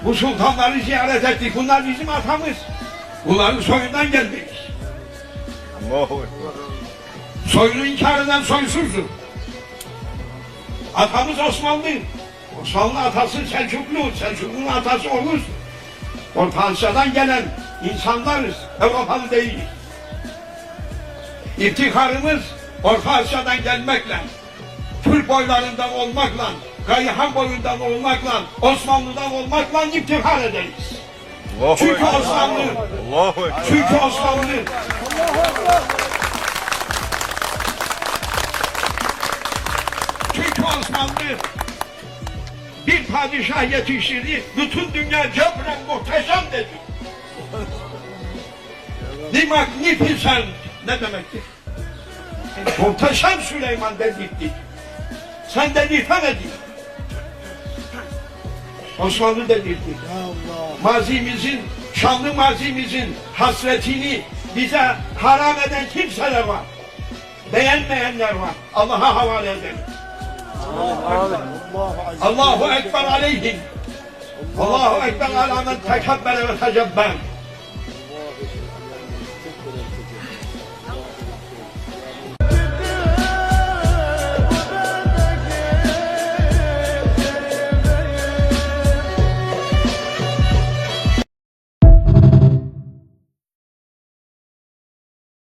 Bu sultanları ziyaret ettik. Bunlar bizim atamız. Bunların soyundan geldik. Soyunu inkar eden soysuzdur. Atamız Osmanlı. Osmanlı atası Selçuklu. Selçuklu'nun atası Oğuz. Orta Asya'dan gelen insanlarız. Avrupalı değiliz. İftiharımız Orta Asya'dan gelmekle, Türk boylarından olmakla, Gayhan boyundan olmakla, Osmanlı'dan olmakla iftihar ederiz. Çünkü Osmanlı, çünkü Osmanlı, çünkü Osmanlı bir padişah yetiştirdi, bütün dünya cebren muhteşem dedi. Ni magnificent ne demektir? Muhteşem Süleyman dedirtti. Sen dedirtemedin. Osmanlı dedirtti. Mazimizin, şanlı mazimizin hasretini bize haram eden kimseler var. Beğenmeyenler var. Allah'a havale edelim. Allahu Ekber aleyhim. Allahu Ekber ala men tekebbere ve tecebben.